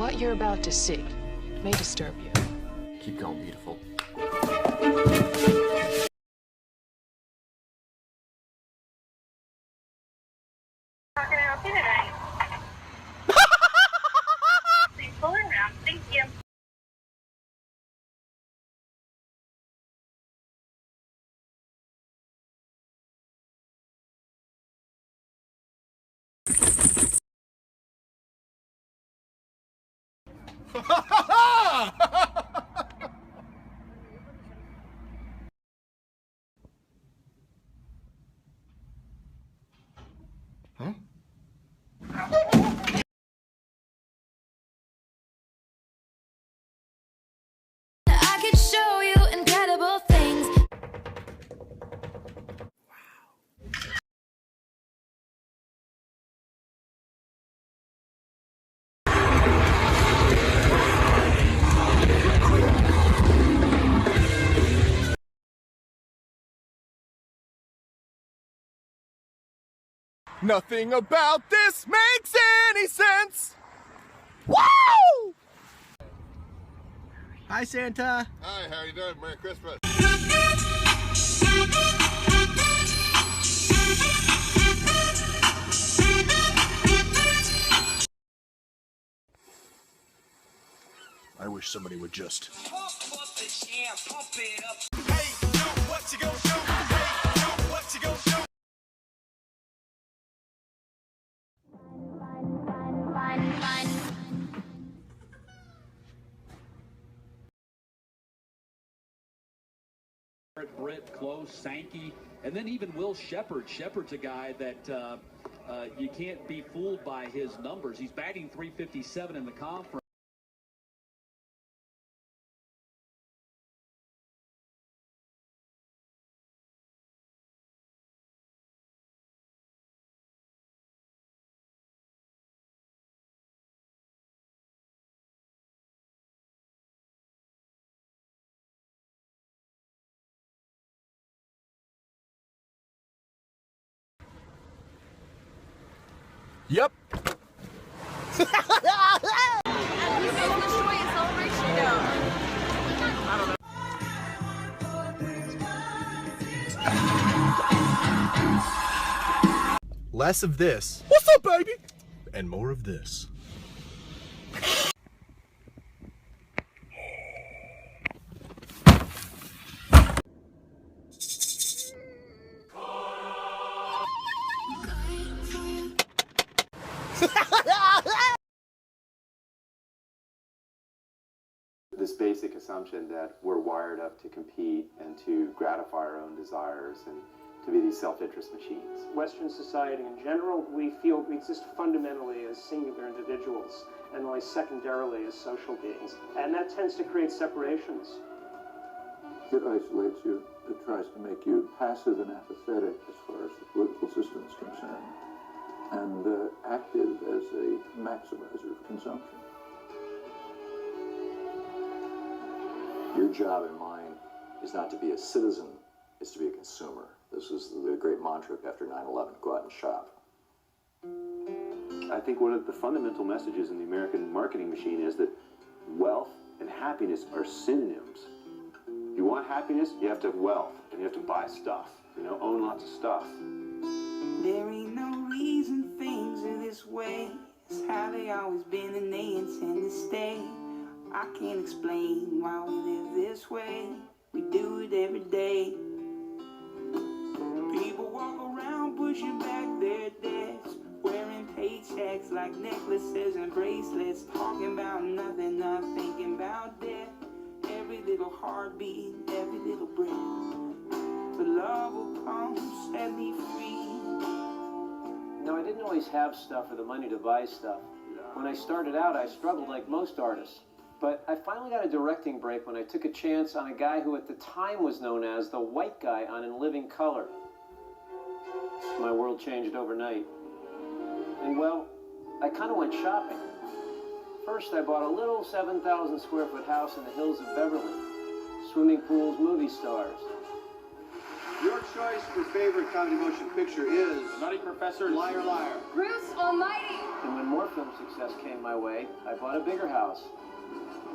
What you're about to see may disturb you. Keep going, beautiful. How can I help you tonight? Please pull around. Thank you. Huh? I could show you incredible things. Nothing about this makes any sense! Woo! Hi, Santa. Hi, how you doing? Merry Christmas. I wish somebody would just... Pump up the jam, pump it up. Hey, yo, what you gonna do? Hey, yo, what you gonna do? Britt, Close, Sankey, and then even Will Shepard. Shepard's a guy that you can't be fooled by his numbers. He's batting .357 in the conference. Yep. Less of this. What's up, baby? And more of this. This basic assumption that we're wired up to compete and to gratify our own desires and to be these self-interest machines. Western society in general, we feel we exist fundamentally as singular individuals and only secondarily as social beings. And that tends to create separations. It isolates you. It tries to make you passive and apathetic as far as the political system is concerned, and active as a maximizer of consumption. Your job and mine is not to be a citizen, it's to be a consumer. This is the great mantra after 9/11, go out and shop. I think one of the fundamental messages in the American marketing machine is that wealth and happiness are synonyms. You want happiness, you have to have wealth, and you have to buy stuff, own lots of stuff. There ain't no reason things are this way. It's how they always been and they intend to stay. I can't explain why we live this way. We do it every day. People walk around pushing back their debts, wearing paychecks like necklaces and bracelets, talking about nothing, not thinking about death. Every little heartbeat, every little breath. But love will come, set me free. No, I didn't always have stuff or the money to buy stuff. When I started out, I struggled like most artists. But I finally got a directing break when I took a chance on a guy who at the time was known as the white guy on In Living Color. My world changed overnight. And well, I kind of went shopping. First, I bought a little 7,000 square foot house in the hills of Beverly. Swimming pools, movie stars. Your choice for favorite comedy motion picture is Nutty Professor. Liar Liar. Bruce Almighty. And when more film success came my way, I bought a bigger house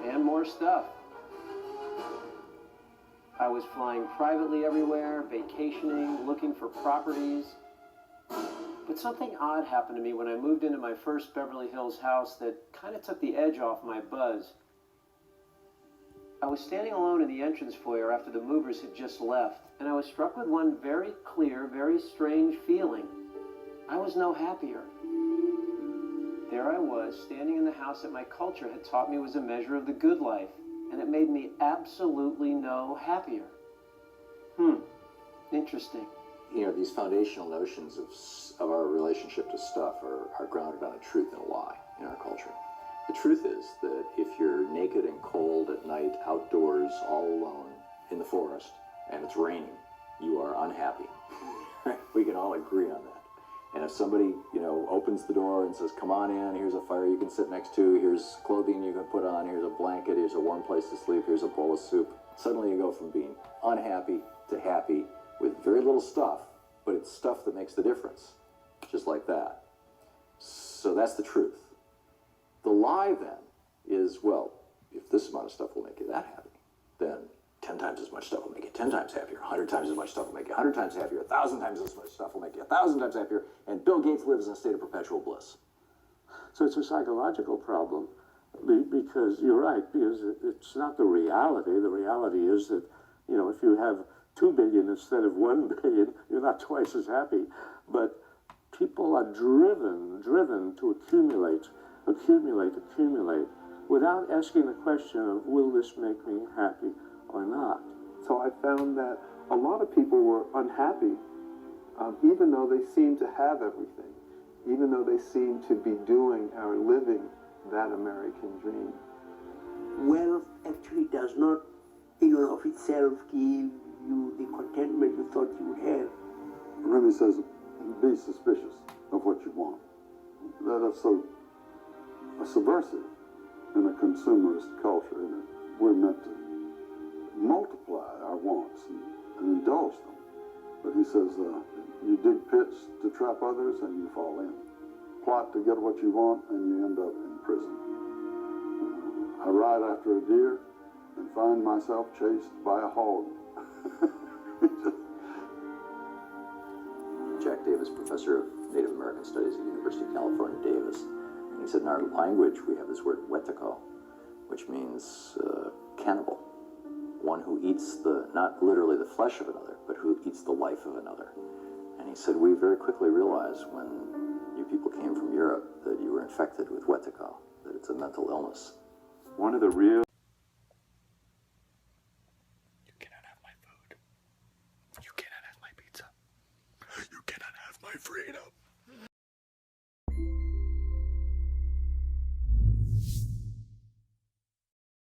and more stuff. I was flying privately everywhere, vacationing, looking for properties. But something odd happened to me when I moved into my first Beverly Hills house that kind of took the edge off my buzz. I was standing alone in the entrance foyer after the movers had just left, and I was struck with one very clear, very strange feeling. I was no happier. There I was, standing in the house that my culture had taught me was a measure of the good life, and it made me absolutely no happier. Interesting. You know, these foundational notions of our relationship to stuff are grounded on a truth and a lie in our culture. The truth is that if you're naked and cold at night, outdoors, all alone, in the forest, and it's raining, you are unhappy. We can all agree on that. And if somebody, you know, opens the door and says, come on in, here's a fire you can sit next to, here's clothing you can put on, here's a blanket, here's a warm place to sleep, here's a bowl of soup, suddenly you go from being unhappy to happy with very little stuff, but it's stuff that makes the difference, just like that. So that's the truth. The lie then is, well, if this amount of stuff will make you that happy, then 10 times as much stuff will make you 10 times happier, 100 times as much stuff will make you 100 times happier, 1,000 times as much stuff will make you 1,000 times happier, and Bill Gates lives in a state of perpetual bliss. So it's a psychological problem, because you're right, because it's not the reality. The reality is that, you know, if you have 2 billion instead of 1 billion, you're not twice as happy. But people are driven to accumulate, without asking the question of, will this make me happy or not? So I found that a lot of people were unhappy, even though they seemed to have everything, even though they seemed to be doing or living that American dream. Wealth actually does not, in and of itself, give you the contentment you thought you would have. Remy says, be suspicious of what you want. That's so subversive in a consumerist culture. You know, we're meant to multiply our wants and indulge them. But he says, you dig pits to trap others and you fall in. Plot to get what you want and you end up in prison. I ride after a deer and find myself chased by a hog. Jack Davis, professor of Native American Studies at the University of California, Davis. And he said in our language we have this word wetiko, which means cannibal. One who eats not literally the flesh of another, but who eats the life of another. And he said we very quickly realized when you people came from Europe that you were infected with wetiko, that it's a mental illness. One of the real... You cannot have my food. You cannot have my pizza. You cannot have my freedom.